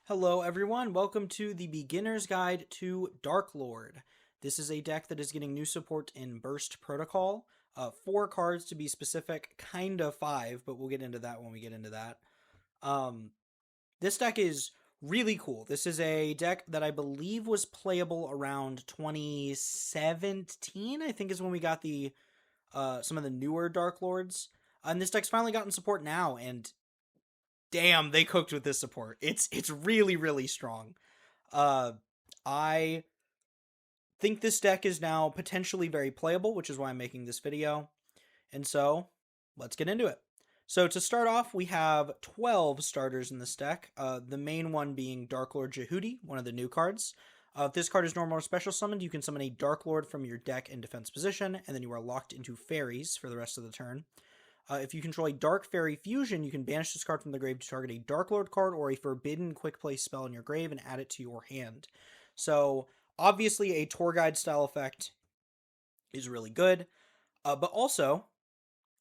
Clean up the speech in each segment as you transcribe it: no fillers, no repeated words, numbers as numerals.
Hello everyone, welcome to the Beginner's Guide to Darklord. This is a deck that is getting new support in Burst Protocol. 4 cards to be specific, kind of 5, but we'll get into that when we get into that. This deck is really cool. This is a deck that I believe was playable around 2017, I think is when we got the some of the newer Darklords. And this deck's finally gotten support now, and damn, they cooked with this support. It's really, really strong. I think this deck is now potentially very playable, which is why I'm making this video. And so, let's get into it. So to start off, we have 12 starters in this deck, the main one being Darklord Djehuty, one of the new cards. If this card is normal or special summoned, you can summon a Darklord from your deck in defense position, and then you are locked into fairies for the rest of the turn. If you control a Dark Fairy Fusion, you can banish this card from the grave to target a Darklord card or a Forbidden Quick Play spell in your grave and add it to your hand. So, obviously, a Tour Guide style effect is really good. But also,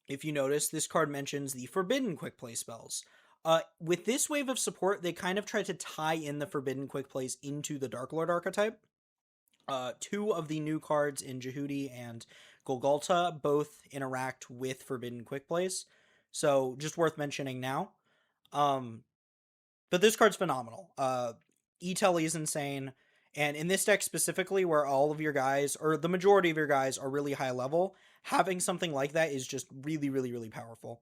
if you notice, this card mentions the Forbidden Quick Play spells. With this wave of support, they kind of try to tie in the Forbidden Quick Plays into the Darklord archetype. 2 of the new cards in Djehuty and Golgotha both interact with Forbidden Quick Plays, so just worth mentioning now. But this card's phenomenal. E-Telly is insane, and in this deck specifically, where all of your guys, or the majority of your guys, are really high level, having something like that is just really, really, really powerful.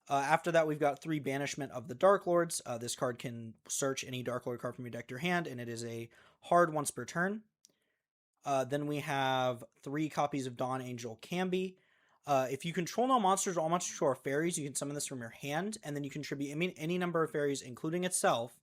After that, we've got 3 Banishment of the Darklords. This card can search any Darklord card from your deck to your hand, and it is a hard once per turn. Then we have 3 copies of Dawn Angel Kambi. If you control no monsters or all monsters control are fairies, you can summon this from your hand, and then you contribute any number of fairies, including itself,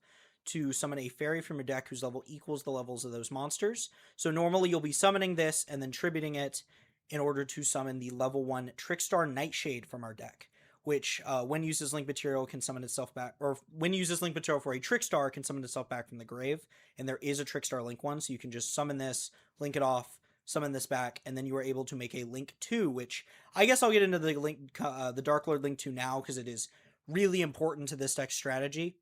to summon a fairy from your deck whose level equals the levels of those monsters. So normally you'll be summoning this and then tributing it in order to summon the level 1 Trickstar Nightshade from our deck, which, when used as link material, can summon itself back, or when used as link material for a Trickstar, can summon itself back from the grave, and there is a Trickstar Link 1, so you can just summon this, link it off, summon this back, and then you are able to make a Link 2, which, I guess I'll get into the the Darklord Link 2 now, because it is really important to this deck's strategy,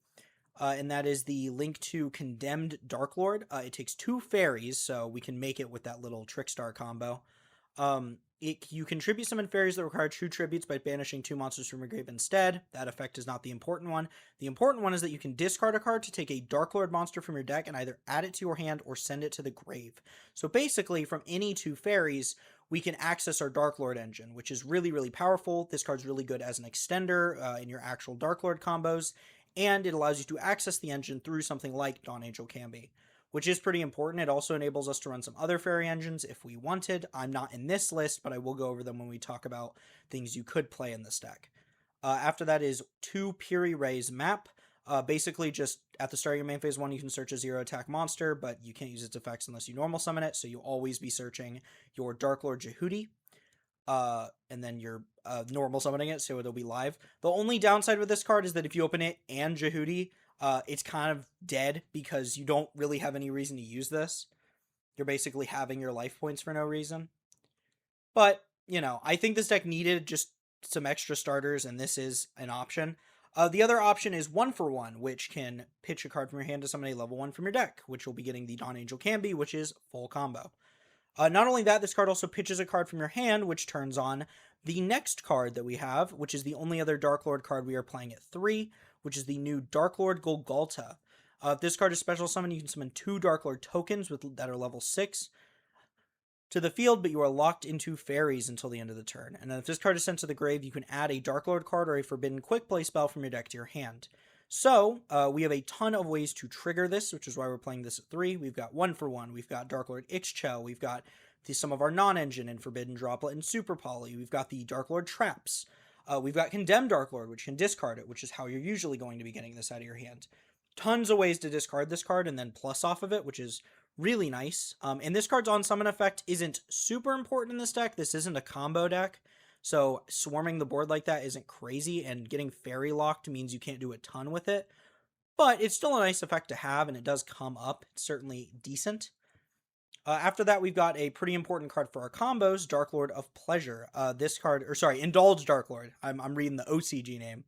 and that is the Link 2 Condemned Darklord. It takes 2 fairies, so we can make it with that little Trickstar combo. You contribute summon fairies that require true tributes by banishing 2 monsters from your grave instead. That effect is not the important one. The important one is that you can discard a card to take a Darklord monster from your deck and either add it to your hand or send it to the grave. So basically, from any 2 fairies, we can access our Darklord engine, which is really, really powerful. This card's really good as an extender in your actual Darklord combos, and it allows you to access the engine through something like Dawn Angel Kambi, which is pretty important. It also enables us to run some other fairy engines if we wanted. I'm not in this list, but I will go over them when we talk about things you could play in this deck. After that is 2 Puri Ray's Map. Basically, just at the start of your main phase 1, you can search a 0 attack monster, but you can't use its effects unless you normal summon it, so you'll always be searching your Darklord Djehuty, and then you're normal summoning it, so it'll be live. The only downside with this card is that if you open it and Djehuty, it's kind of dead because you don't really have any reason to use this. You're basically having your life points for no reason. But, you know, I think this deck needed just some extra starters, and this is an option. The other option is 1-for-1, which can pitch a card from your hand to summon a level 1 from your deck, which will be getting the Dawn Angel Kambi, which is full combo. Not only that, this card also pitches a card from your hand, which turns on the next card that we have, which is the only other Darklord card we are playing at 3, which is the new Darklord Golgotha. If this card is special summon, you can summon 2 Darklord tokens that are level 6 to the field, but you are locked into fairies until the end of the turn. And then if this card is sent to the grave, you can add a Darklord card or a Forbidden Quick Play spell from your deck to your hand. So, we have a ton of ways to trigger this, which is why we're playing this at 3. We've got 1-for-1, we've got Darklord Ixchel, we've got some of our non-engine and Forbidden Droplet and Super Poly, we've got the Darklord Traps, we've got Condemned Darklord, which can discard it, which is how you're usually going to be getting this out of your hand. Tons of ways to discard this card and then plus off of it, which is really nice. And this card's on-summon effect isn't super important in this deck. This isn't a combo deck, so swarming the board like that isn't crazy, and getting fairy locked means you can't do a ton with it. But it's still a nice effect to have, and it does come up. It's certainly decent. After that, we've got a pretty important card for our combos, Darklord of Pleasure. This card, or sorry, Indulge Darklord. I'm reading the OCG name.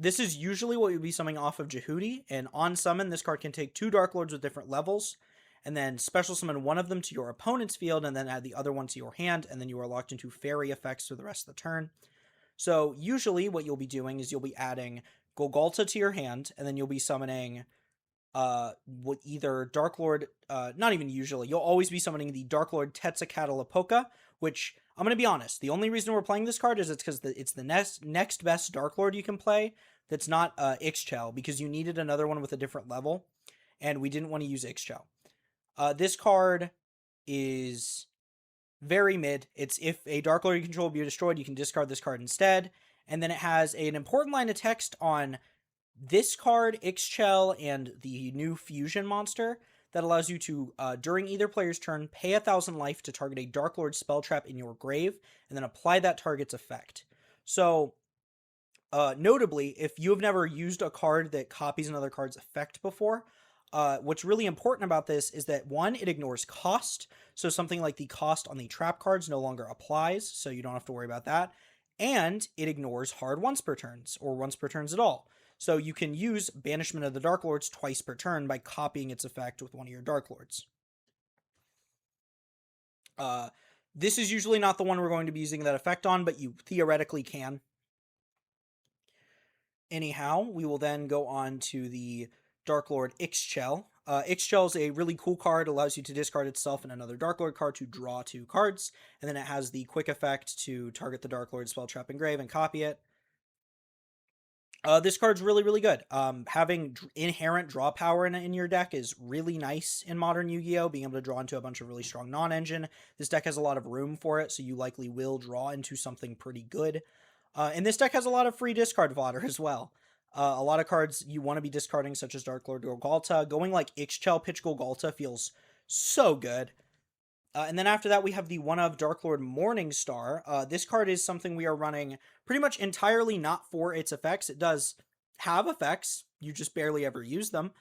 This is usually what you'd be summoning off of Djehuty, and on summon, this card can take 2 Darklords with different levels, and then special summon one of them to your opponent's field, and then add the other one to your hand, and then you are locked into fairy effects for the rest of the turn. So usually what you'll be doing is you'll be adding Golgolta to your hand, and then you'll be summoning with either Darklord, not even usually, you'll always be summoning the Darklord Tetzicatlipoca, which, I'm going to be honest, the only reason we're playing this card is it's because it's the next best Darklord you can play that's not Ixchel, because you needed another one with a different level, and we didn't want to use Ixchel. This card is very mid. It's if a Darklord you control will be destroyed, you can discard this card instead, and then it has an important line of text on this card, Ixchel, and the new fusion monster that allows you to, during either player's turn, pay 1,000 life to target a Darklord spell trap in your grave, and then apply that target's effect. So, notably, if you have never used a card that copies another card's effect before, what's really important about this is that, one, it ignores cost, so something like the cost on the trap cards no longer applies, so you don't have to worry about that, and it ignores hard once per turns, or once per turns at all. So you can use Banishment of the Darklords twice per turn by copying its effect with one of your Darklords. This is usually not the one we're going to be using that effect on, but you theoretically can. Anyhow, we will then go on to the Darklord Ixchel. Ixchel is a really cool card, allows you to discard itself and another Darklord card to draw 2 cards, and then it has the quick effect to target the Darklord spell trap engrave and copy it. This card's really, really good. Having inherent draw power in your deck is really nice in modern Yu-Gi-Oh! Being able to draw into a bunch of really strong non-engine. This deck has a lot of room for it, so you likely will draw into something pretty good. And this deck has a lot of free discard fodder as well. A lot of cards you want to be discarding, such as Darklord Golgolta. Going like Ixchel Pitch Golgolta feels so good. And then after that, we have the one of Darklord Morningstar. This card is something we are running pretty much entirely not for its effects. It does have effects, you just barely ever use them.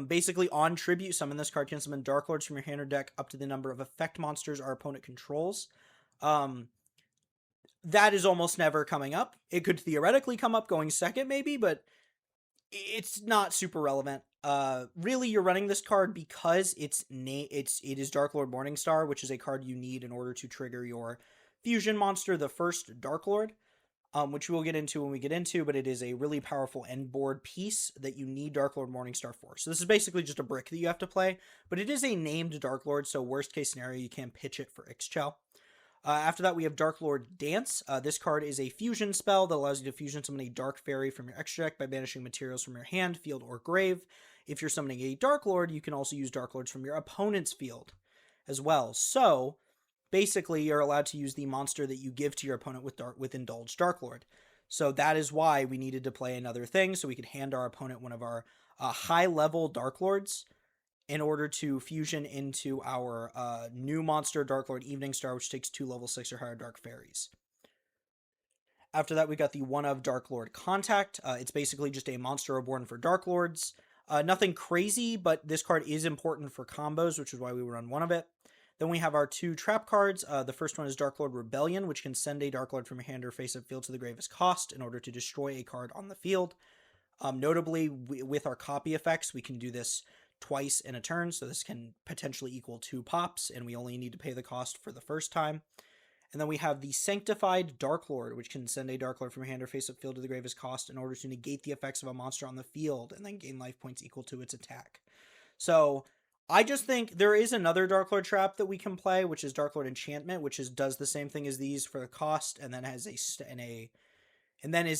Basically, on Tribute Summon, this card can summon Darklords from your hand or deck up to the number of effect monsters our opponent controls. That is almost never coming up. It could theoretically come up going second, maybe, but it's not super relevant. Really, you're running this card because it is Darklord Morningstar, which is a card you need in order to trigger your fusion monster, the first Darklord, which we'll get into when we get into, but it is a really powerful end board piece that you need Darklord Morningstar for. So this is basically just a brick that you have to play, but it is a named Darklord, so worst case scenario, you can pitch it for Ixchel. After that, we have Darklord Dance. This card is a fusion spell that allows you to fusion summon a Dark Fairy from your extra deck by banishing materials from your hand, field, or grave. If you're summoning a Darklord, you can also use Darklords from your opponent's field as well. So, basically, you're allowed to use the monster that you give to your opponent with Indulged Darklord. So that is why we needed to play another thing, so we could hand our opponent one of our high-level Darklords in order to fusion into our new monster, Darklord Evening Star, which takes 2 level 6 or higher Dark Fairies. After that, we got the one of Darklord Contact. It's basically just a monster reborn for Darklords. Nothing crazy, but this card is important for combos, which is why we run one of it. Then we have our 2 trap cards. The first one is Darklord Rebellion, which can send a Darklord from your hand or face-up field to the grave as cost in order to destroy a card on the field. Notably, with our copy effects, we can do this twice in a turn, so this can potentially equal 2 pops, and we only need to pay the cost for the first time. And then we have the Sanctified Darklord, which can send a Darklord from your hand or face-up field to the grave as cost in order to negate the effects of a monster on the field, and then gain life points equal to its attack. So, I just think there is another Darklord trap that we can play, which is Darklord Enchantment, which does the same thing as these for the cost, and then has is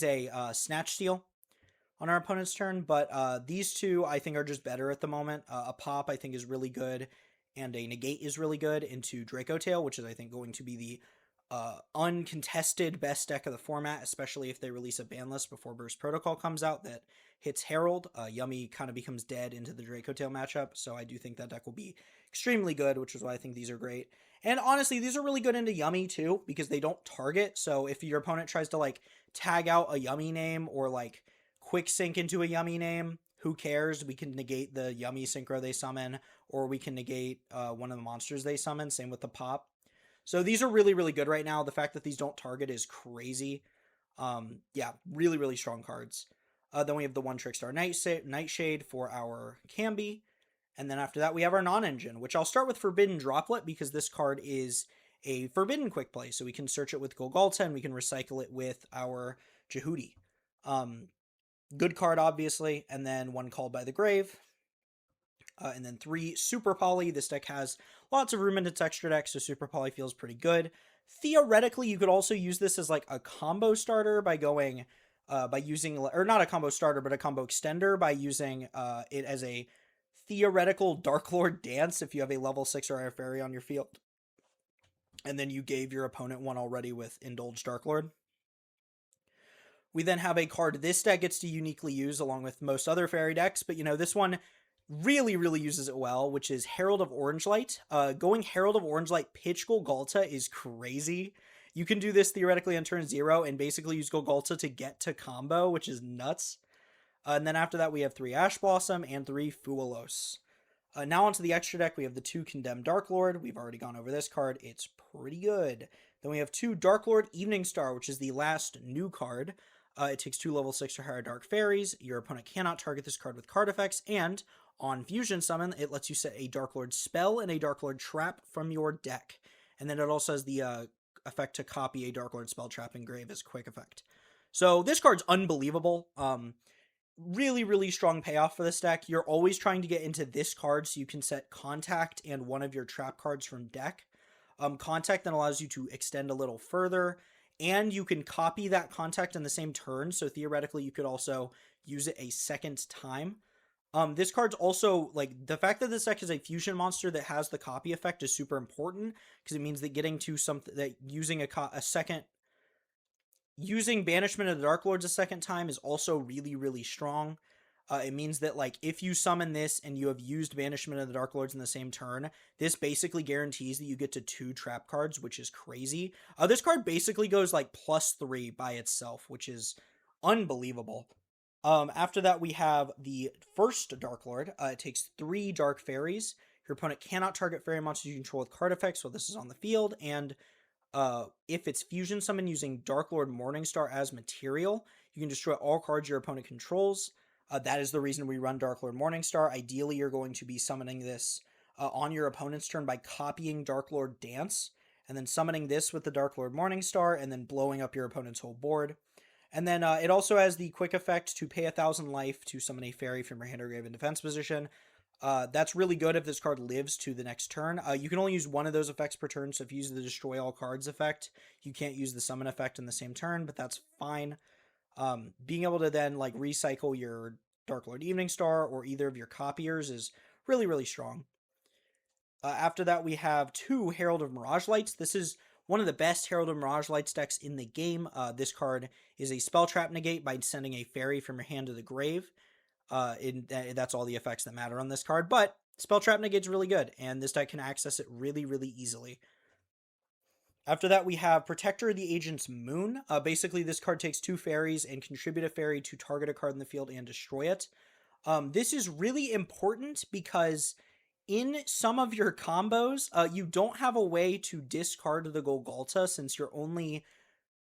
a Snatch Steal on our opponent's turn, but these two I think are just better at the moment. A pop I think is really good, and a negate is really good into Draco Tail, which is I think going to be the uncontested best deck of the format, especially if they release a ban list before Burst Protocol comes out that hits Herald. Yummy kind of becomes dead into the Draco Tail matchup, so I do think that deck will be extremely good, which is why I think these are great. And honestly, these are really good into Yummy too, because they don't target, so if your opponent tries to like tag out a Yummy name or like quick sync into a Yummy name, who cares? We can negate the Yummy synchro they summon, or we can negate one of the monsters they summon, same with the pop. So these are really, really good right now. The fact that these don't target is crazy. Yeah, really, really strong cards. Then we have the 1 Trickstar Nightshade for our Kambi. And then after that, we have our non-engine, which I'll start with Forbidden Droplet because this card is a forbidden quick play. So we can search it with Golgolta and we can recycle it with our Djehuty. Good card, obviously. And then 1 Called by the Grave. And then 3 Super Poly. This deck has lots of room in its extra deck, so Super Poly feels pretty good. Theoretically, you could also use this as like a combo starter by going, by using, or not a combo starter, but a combo extender by using it as a theoretical Darklord dance if you have a level 6 or higher fairy on your field. And then you gave your opponent one already with Indulge Darklord. We then have a card this deck gets to uniquely use along with most other fairy decks, but this one really uses it well, which is Herald of Orange Light. Going Herald of Orange Light pitch Golgolta is crazy. You can do this theoretically on turn 0 and basically use Golgolta to get to combo, which is nuts. And then after that, we have 3 Ash Blossom and 3 Fuelos. Now onto the extra deck, we have the 2 Condemned Darklord. We've already gone over this card. It's pretty good. Then we have 2 Darklord Evening Star, which is the last new card. It takes 2 level 6 or higher Dark Fairies. Your opponent cannot target this card with card effects, and on Fusion Summon, it lets you set a Darklord spell and a Darklord trap from your deck. And then it also has the effect to copy a Darklord spell trap engrave as a quick effect. So this card's unbelievable. Really strong payoff for this deck. You're always trying to get into this card so you can set Contact and one of your trap cards from deck. Contact then allows you to extend a little further, and you can copy that Contact in the same turn, so theoretically you could also use it a second time. This card's also, like, the fact that this deck is a fusion monster that has the copy effect is super important, because it means that getting to something, that using using Banishment of the Darklords a second time is also really strong. It means that, like, if you summon this and you have used Banishment of the Darklords in the same turn, this basically guarantees that you get to 2 trap cards, which is crazy. This card basically goes, like, +3 by itself, which is unbelievable. After that, we have the first Darklord. It takes 3 Dark Fairies. Your opponent cannot target fairy monsters you control with card effects while this is on the field, and if it's Fusion Summon using Darklord Morningstar as material, you can destroy all cards your opponent controls. That is the reason we run Darklord Morningstar. Ideally, you're going to be summoning this on your opponent's turn by copying Darklord Dance, and then summoning this with the Darklord Morningstar, and then blowing up your opponent's whole board. And then it also has the quick effect to pay 1,000 life to summon a fairy from your hand or grave in defense position. That's really good if this card lives to the next turn. You can only use one of those effects per turn, so if you use the Destroy All Cards effect, you can't use the Summon effect in the same turn, but that's fine. Being able to then, like, recycle your Darklord Evening Star or either of your copiers is really strong. After that, we have 2 Herald of Mirage Lights. This is one of the best Herald of Mirage Lights decks in the game. This card is a spell trap negate by sending a fairy from your hand to the grave. That's all the effects that matter on this card, but spell trap negate's really good, and this deck can access it really easily. After that, we have Protector of the Agent's Moon. Basically, this card takes 2 fairies and contribute a fairy to target a card in the field and destroy it. This is really important because in some of your combos, you don't have a way to discard the Golgolta, since your only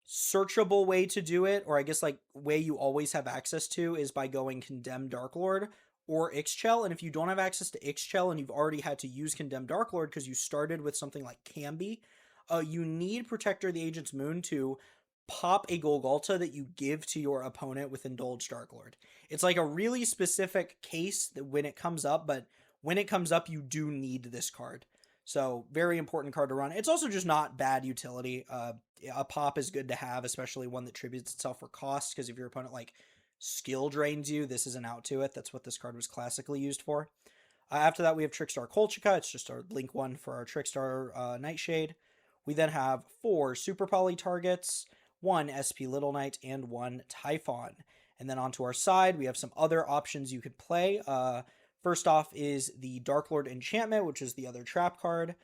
searchable way to do it, or I guess like way you always have access to, is by going Condemned Darklord or Ixchel. And if you don't have access to Ixchel and you've already had to use Condemned Darklord because you started with something like Kambi, you need Protector of the Agent's Moon to pop a Golgolta that you give to your opponent with Indulged Darklord. It's like a really specific case that when it comes up, but when it comes up, you do need this card. So, very important card to run. It's also just not bad utility. A pop is good to have, especially one that tributes itself for cost, because if your opponent, like, skill drains you, this is an out to it. That's what this card was classically used for. After that, we have Trickstar Kolchika. It's just our link one for our Trickstar Nightshade. We then have 4 Super Poly targets, 1 SP Little Knight, and 1 Typhon. And then onto our side, we have some other options you could play. First off is the Darklord Enchantment, which is the other trap card.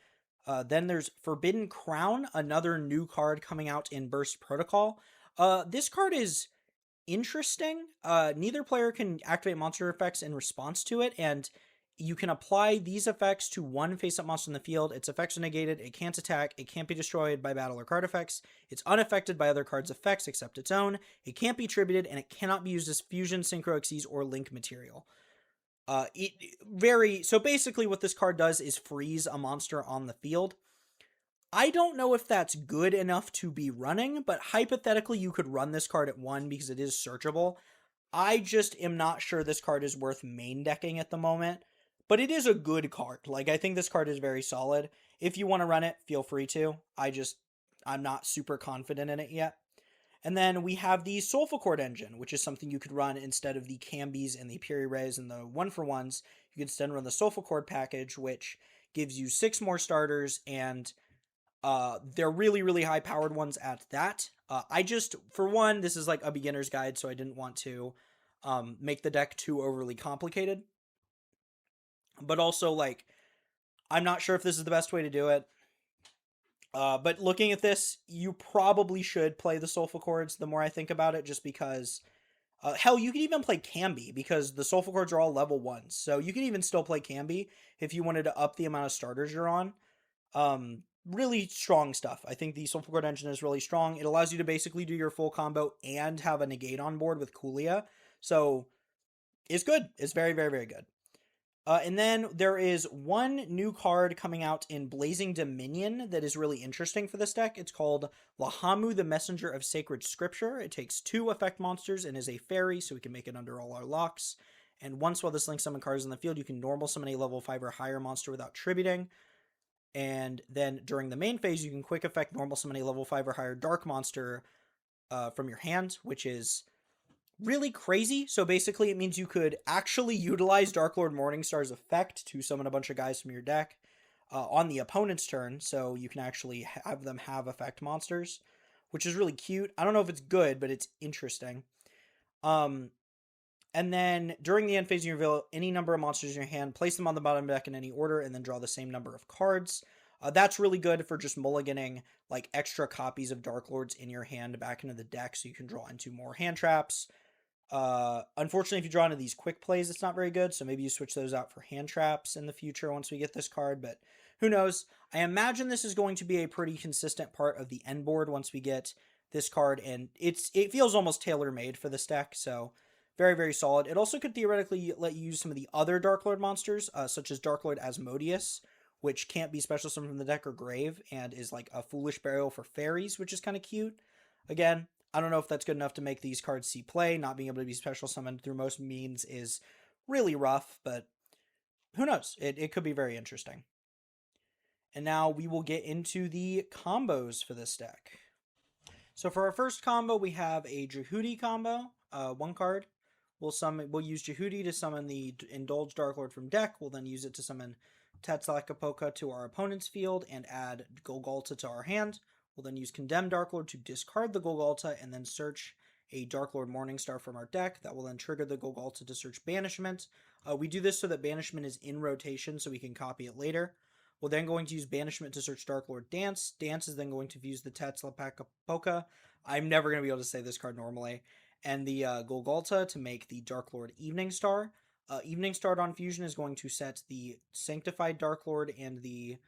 Then there's Forbidden Crown, another new card coming out in Burst Protocol. This card is interesting. Neither player can activate monster effects in response to it, and you can apply these effects to one face-up monster in the field. Its effects are negated, it can't attack, it can't be destroyed by battle or card effects, it's unaffected by other cards' effects except its own, it can't be attributed, and it cannot be used as fusion, synchro, xyz, or link material. So basically what this card does is freeze a monster on the field. I don't know if that's good enough to be running, but hypothetically you could run this card at 1 because it is searchable. I just am not sure this card is worth main decking at the moment. But it is a good card. Like, I think this card is very solid. If you want to run it, feel free to. I'm not super confident in it yet. And then we have the Soulful Chord engine, which is something you could run instead of the Cambis and the Piri Rays and the 1-for-1s. You can instead run the Soulful Chord package, which gives you 6 more starters, and they're really, really high-powered ones at that. For one, this is like a beginner's guide, so I didn't want to make the deck too overly complicated. But also, like, I'm not sure if this is the best way to do it. But looking at this, you probably should play the Soulful Chords the more I think about it, just because... hell, you could even play Kambi, because the Soulful Chords are all level 1s. So you could even still play Kambi if you wanted to up the amount of starters you're on. Really strong stuff. I think the Soulful Chord engine is really strong. It allows you to basically do your full combo and have a negate on board with Kulia. So it's good. It's very, very, very good. And then there is one new card coming out in Blazing Dominion that is really interesting for this deck. It's called Lahamu, the Messenger of Sacred Scripture. It takes 2 effect monsters and is a fairy, so we can make it under all our locks. And once while this link summon cards in the field, you can normal summon a level 5 or higher monster without tributing. And then during the main phase, you can quick effect normal summon a level 5 or higher dark monster from your hand, which is really crazy. So basically it means you could actually utilize Darklord Morningstar's effect to summon a bunch of guys from your deck on the opponent's turn, so you can actually have them have effect monsters, which is really cute. I don't know if it's good, but it's interesting. And then during the end phase, you reveal any number of monsters in your hand, place them on the bottom deck in any order, and then draw the same number of cards. That's really good for just mulliganing like extra copies of Darklords in your hand back into the deck, so you can draw into more hand traps. Unfortunately, if you draw into these quick plays, it's not very good, so maybe you switch those out for hand traps in the future once we get this card, but who knows. I imagine this is going to be a pretty consistent part of the end board once we get this card, and it feels almost tailor-made for this deck, so very, very solid. It also could theoretically let you use some of the other Darklord monsters, such as Darklord Asmodeus, which can't be special summoned from the deck or grave, and is like a Foolish Burial for fairies, which is kind of cute. Again, I don't know if that's good enough to make these cards see play. Not being able to be special summoned through most means is really rough, but who knows? It could be very interesting. And now we will get into the combos for this deck. So for our first combo, we have a Djehuty Combo, 1 card. We'll use Djehuty to summon the Indulge Darklord from deck. We'll then use it to summon Tetzalakapoka to our opponent's field and add Golgotha to our hand. We'll then use Condemn Darklord to discard the Golgotha and then search a Darklord Morningstar from our deck. That will then trigger the Golgotha to search Banishment. We do this so that Banishment is in rotation so we can copy it later. We're then going to use Banishment to search Darklord Dance. Dance is then going to fuse the Tetzalakapoka. I'm never going to be able to say this card normally. And the Golgotha to make the Darklord Evening Star. Evening Star on fusion is going to set the Sanctified Darklord and the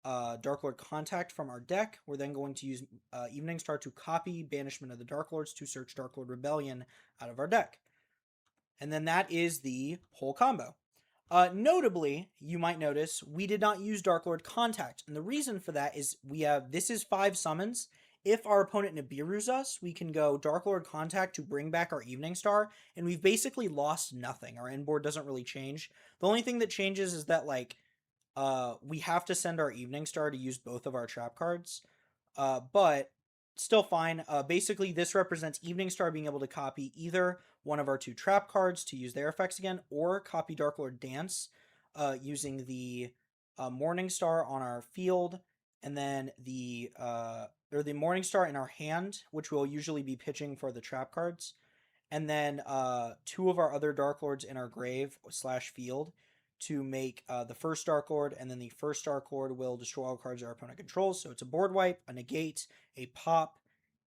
Darklord Contact from our deck. We're then going to use Evening Star to copy Banishment of the Darklords to search Darklord Rebellion out of our deck. And then that is the whole combo. Notably, you might notice we did not use Darklord Contact, and the reason for that is this is 5 summons. If our opponent Nibiru's us, we can go Darklord Contact to bring back our Evening Star, and we've basically lost nothing. Our end board doesn't really change. The only thing that changes is that, like, we have to send our Evening Star to use both of our trap cards, but still fine. Basically, this represents Evening Star being able to copy either one of our 2 trap cards to use their effects again, or copy Darklord Dance using the Morning Star on our field, and then the Morning Star in our hand, which we'll usually be pitching for the trap cards, and then 2 of our other Darklords in our grave / field to make the first Darklord, and then the first Darklord will destroy all cards our opponent controls. So it's a board wipe, a negate, a pop,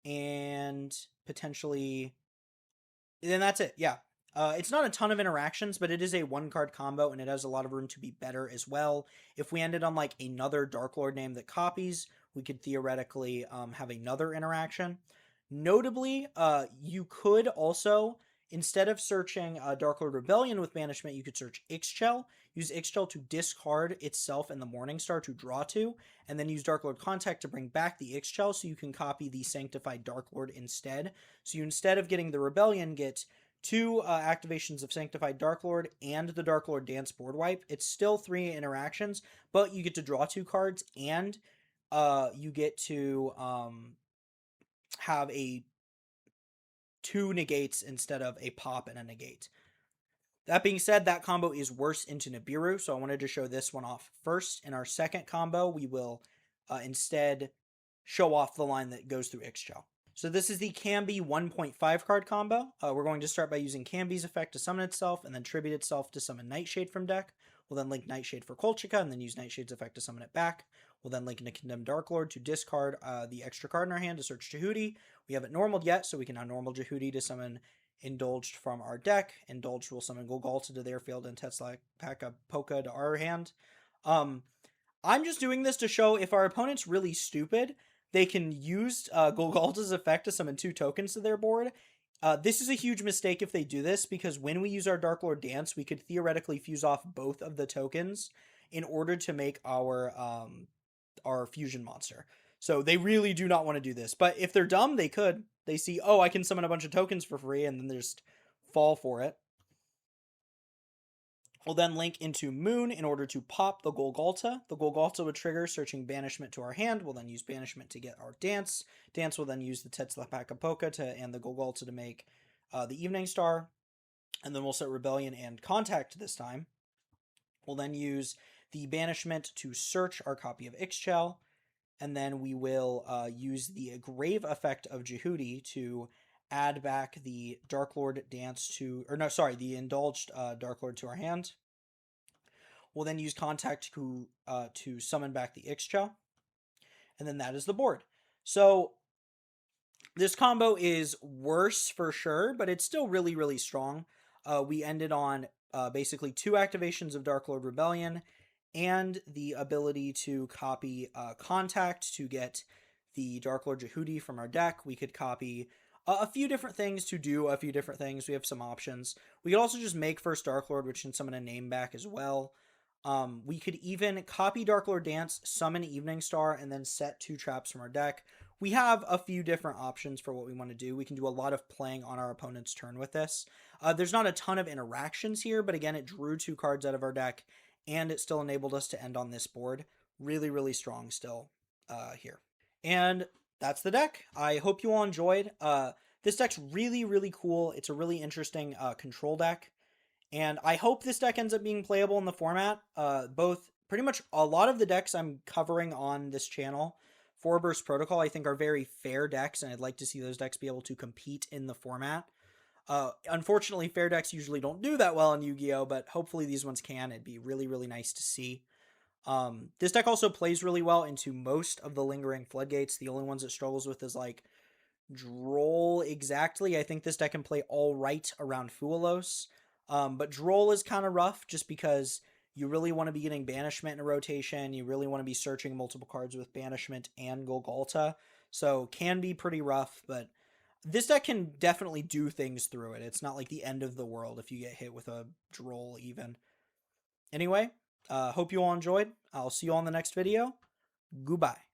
and potentially... then that's it, yeah. It's not a ton of interactions, but it is a 1-card combo, and it has a lot of room to be better as well. If we ended on like another Darklord name that copies, we could theoretically have another interaction. Notably, you could also, instead of searching Darklord Rebellion with banishment, you could search Ixchel. Use Ixchel to discard itself and the Morningstar to draw 2, and then use Darklord Contact to bring back the Ixchel so you can copy the Sanctified Darklord instead. So you, instead of getting the Rebellion, get 2 activations of Sanctified Darklord and the Darklord Dance board wipe. It's still 3 interactions, but you get to draw 2 cards, and you get to have a 2 negates instead of a pop and a negate. That being said, that combo is worse into Nibiru, so I wanted to show this one off first. In our second combo, we will instead show off the line that goes through Ixchel. So this is the Kambi 1.5 card combo. We're going to start by using Kambi's effect to summon itself, and then tribute itself to summon Nightshade from deck. We'll then link Nightshade for Kolchika, and then use Nightshade's effect to summon it back. We'll then link into Condemned Darklord to discard the extra card in our hand to search Djehuty. We haven't normaled yet, so we can now normal Djehuty to summon Indulged from our deck. Indulged will summon Golgalta to their field and Tetzlapaca Polka to our hand. I'm just doing this to show if our opponent's really stupid, they can use Golgalta's effect to summon 2 tokens to their board. This is a huge mistake if they do this, because when we use our Darklord Dance, we could theoretically fuse off both of the tokens in order to make our fusion monster. So they really do not want to do this. But if they're dumb, they could. They see, oh, I can summon a bunch of tokens for free, and then they just fall for it. We'll then link into Moon in order to pop the Golgalta. The Golgalta would trigger searching Banishment to our hand. We'll then use Banishment to get our Dance. Dance will then use the Tetzlapaca Polka and the Golgalta to make the Evening Star. And then we'll set Rebellion and Contact this time. We'll then use the Banishment to search our copy of Ixchel. And then we will use the Grave effect of Djehuty to add back the Darklord Dance to, or no, sorry, the Indulged Darklord to our hand. We'll then use Contact to summon back the Ixchel. And then that is the board. So this combo is worse for sure, but it's still really, really strong. We ended on basically 2 activations of Darklord Rebellion and the ability to copy Contact to get the Darklord Djehuty from our deck. We could copy a few different things to do a few different things. We have some options. We could also just make first Darklord, which can summon a name back as well. We could even copy Darklord Dance, summon Evening Star, and then set 2 traps from our deck. We have a few different options for what we want to do. We can do a lot of playing on our opponent's turn with this. There's not a ton of interactions here, but again, it drew 2 cards out of our deck, and it still enabled us to end on this board. Really, really strong still here. And that's the deck. I hope you all enjoyed. This deck's really, really cool. It's a really interesting control deck. And I hope this deck ends up being playable in the format. Both, pretty much a lot of the decks I'm covering on this channel for Burst Protocol, I think are very fair decks, and I'd like to see those decks be able to compete in the format. Unfortunately, fair decks usually don't do that well in Yu-Gi-Oh!, but hopefully these ones can. It'd be really, really nice to see. This deck also plays really well into most of the Lingering Floodgates. The only ones it struggles with is, like, Droll exactly. I think this deck can play all right around Fuelos. But Droll is kind of rough just because you really want to be getting Banishment in a rotation. You really want to be searching multiple cards with Banishment and Golgalta. So can be pretty rough, but this deck can definitely do things through it. It's not like the end of the world if you get hit with a Droll even. Anyway, hope you all enjoyed. I'll see you all in the next video. Goodbye.